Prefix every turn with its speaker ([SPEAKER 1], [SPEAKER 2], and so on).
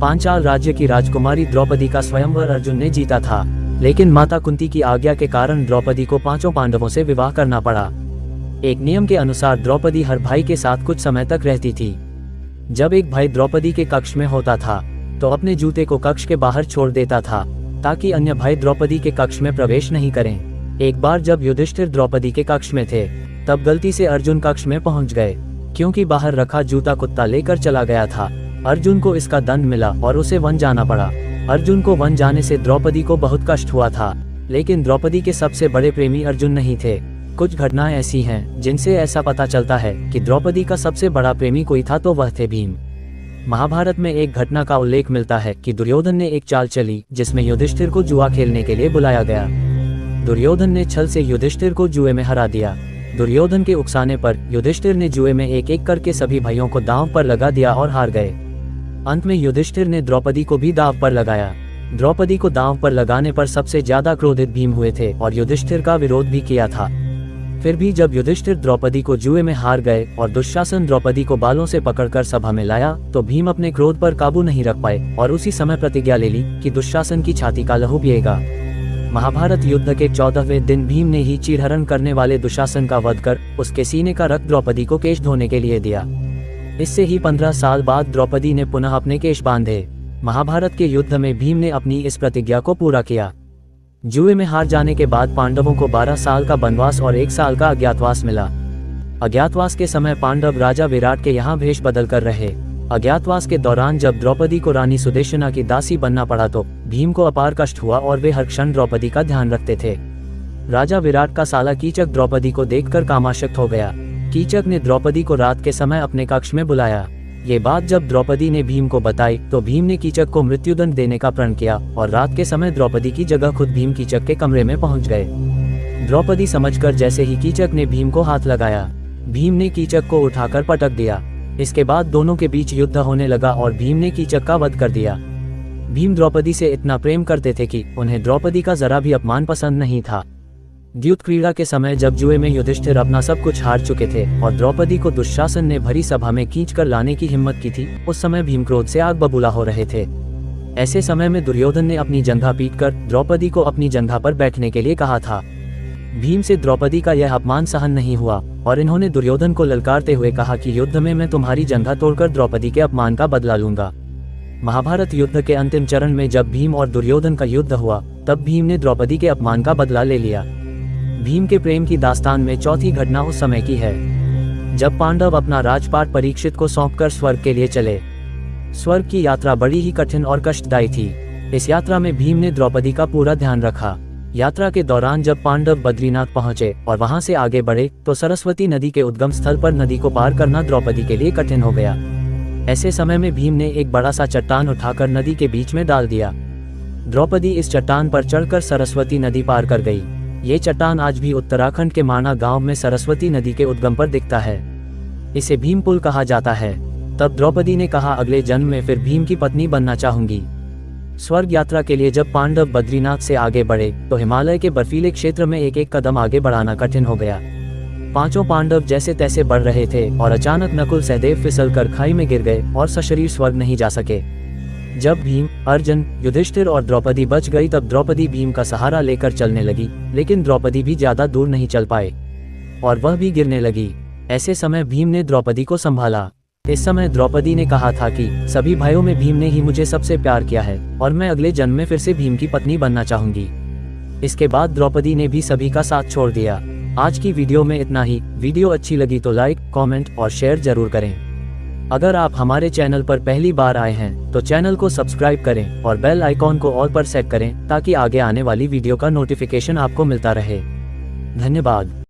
[SPEAKER 1] पांचाल राज्य की राजकुमारी द्रौपदी का स्वयंवर अर्जुन ने जीता था, लेकिन माता कुंती की आज्ञा के कारण द्रौपदी को 5 पांडवों से विवाह करना पड़ा। एक नियम के अनुसार द्रौपदी हर भाई के साथ कुछ समय तक रहती थी। जब एक भाई द्रौपदी के कक्ष में होता था तो अपने जूते को कक्ष के बाहर छोड़ देता था ताकि अन्य भाई द्रौपदी के कक्ष में प्रवेश नहीं करें। एक बार जब युधिष्ठिर द्रौपदी के कक्ष में थे तब गलती से अर्जुन कक्ष में पहुंच गए। क्योंकि बाहर रखा जूता कुत्ता लेकर चला गया था, अर्जुन को इसका दंड मिला और उसे वन जाना पड़ा। अर्जुन को वन जाने से द्रौपदी को बहुत कष्ट हुआ था, लेकिन द्रौपदी के सबसे बड़े प्रेमी अर्जुन नहीं थे। कुछ घटनाएं ऐसी हैं जिनसे ऐसा पता चलता है कि द्रौपदी का सबसे बड़ा प्रेमी कोई था तो वह थे भीम। महाभारत में एक घटना का उल्लेख मिलता है कि दुर्योधन ने एक चाल चली जिसमें युधिष्ठिर को जुआ खेलने के लिए बुलाया गया। दुर्योधन ने छल से युधिष्ठिर को जुए में हरा दिया। दुर्योधन के उकसाने पर युधिष्ठिर ने जुए में एक एक करके सभी भाइयों को दांव पर लगा दिया और हार गए। अंत में युधिष्ठिर ने द्रौपदी को भी दांव पर लगाया। द्रौपदी को दांव पर लगाने पर सबसे ज्यादा क्रोधित भीम हुए थे और युधिष्ठिर का विरोध भी किया था। फिर भी जब युधिष्ठिर द्रौपदी को जुए में हार गए और दुशासन द्रौपदी को बालों से पकड़कर सभा में लाया तो भीम अपने क्रोध पर काबू नहीं रख पाए और उसी समय प्रतिज्ञा ले ली कि दुशासन की छाती का लहू पिएगा। महाभारत युद्ध के 14वें दिन भीम ने ही चीरहरण करने वाले दुशासन का वध कर उसके सीने का रक्त द्रौपदी को केश धोने के लिए दिया। इससे ही 15 साल बाद द्रौपदी ने पुनः अपने केश बांधे। महाभारत के युद्ध में भीम ने अपनी इस प्रतिज्ञा को पूरा किया। जुए में हार जाने के बाद पांडवों को 12 साल का वनवास और 1 साल का अज्ञातवास मिला। अज्ञातवास के समय पांडव राजा विराट के यहाँ भेष बदल कर रहे। अज्ञातवास के दौरान जब द्रौपदी को रानी सुदेशना की दासी बनना पड़ा तो भीम को अपार कष्ट हुआ और वे हर क्षण द्रौपदी का ध्यान रखते थे। राजा विराट का साला कीचक द्रौपदी को देखकर कामाशक्त हो गया। कीचक ने द्रौपदी को रात के समय अपने कक्ष में बुलाया। ये बात जब द्रौपदी ने भीम को बताई तो भीम ने कीचक को मृत्युदंड देने का प्रण किया और रात के समय द्रौपदी की जगह खुद भीम कीचक के कमरे में पहुंच गए। द्रौपदी समझकर जैसे ही कीचक ने भीम को हाथ लगाया, भीम ने कीचक को उठाकर पटक दिया। इसके बाद दोनों के बीच युद्ध होने लगा और भीम ने कीचक का वध कर दिया। भीम द्रौपदी से इतना प्रेम करते थे कि उन्हें द्रौपदी का जरा भी अपमान पसंद नहीं था। द्यूत क्रीड़ा के समय जब जुए में युधिष्ठिर अपना सब कुछ हार चुके थे और द्रौपदी को दुशासन ने भरी सभा में खींचकर लाने की हिम्मत की थी, उस समय भीम क्रोध से आग बबूला हो रहे थे। ऐसे समय में दुर्योधन ने अपनी जंघा पीटकर द्रौपदी को अपनी जंघा पर बैठने के लिए कहा था। भीम से द्रौपदी का यह अपमान सहन नहीं हुआ और इन्होंने दुर्योधन को ललकारते हुए कहा कि युद्ध में मैं तुम्हारी जंघा तोड़कर द्रौपदी के अपमान का बदला लूंगा। महाभारत युद्ध के अंतिम चरण में जब भीम और दुर्योधन का युद्ध हुआ तब भीम ने द्रौपदी के अपमान का बदला ले लिया। भीम के प्रेम की दास्तान में चौथी घटना उस समय की है जब पांडव अपना राजपाट परीक्षित को सौंपकर स्वर्ग के लिए चले। स्वर्ग की यात्रा बड़ी ही कठिन और कष्टदायी थी। इस यात्रा में भीम ने द्रौपदी का पूरा ध्यान रखा। यात्रा के दौरान जब पांडव बद्रीनाथ पहुंचे और वहां से आगे बढ़े तो सरस्वती नदी के उद्गम स्थल पर नदी को पार करना द्रौपदी के लिए कठिन हो गया। ऐसे समय में भीम ने एक बड़ा सा चट्टान उठाकर नदी के बीच में डाल दिया। द्रौपदी इस चट्टान पर चढ़कर सरस्वती नदी पार कर गई। ये चट्टान आज भी उत्तराखंड के माना गांव में सरस्वती नदी के उद्गम पर दिखता है। इसे भीम पुल कहा जाता है। तब द्रौपदी ने कहा, अगले जन्म में फिर भीम की पत्नी बनना चाहूंगी। स्वर्ग यात्रा के लिए जब पांडव बद्रीनाथ से आगे बढ़े तो हिमालय के बर्फीले क्षेत्र में एक एक कदम आगे बढ़ाना कठिन हो गया। 5 पांडव जैसे तैसे बढ़ रहे थे और अचानक नकुल सहदेव फिसलकर खाई में गिर गए और सशरीर स्वर्ग नहीं जा सके। जब भीम, अर्जुन, युधिष्ठिर और द्रौपदी बच गई तब द्रौपदी भीम का सहारा लेकर चलने लगी, लेकिन द्रौपदी भी ज्यादा दूर नहीं चल पाए और वह भी गिरने लगी। ऐसे समय भीम ने द्रौपदी को संभाला। इस समय द्रौपदी ने कहा था कि सभी भाइयों में भीम ने ही मुझे सबसे प्यार किया है और मैं अगले जन्म में फिर से भीम की पत्नी बनना चाहूंगी। इसके बाद द्रौपदी ने भी सभी का साथ छोड़ दिया। आज की वीडियो में इतना ही। वीडियो अच्छी लगी तो लाइक, कमेंट और शेयर जरूर करें। अगर आप हमारे चैनल पर पहली बार आए हैं तो चैनल को सब्सक्राइब करें और बेल आइकॉन को ऑल पर सेट करें ताकि आगे आने वाली वीडियो का नोटिफिकेशन आपको मिलता रहे। धन्यवाद।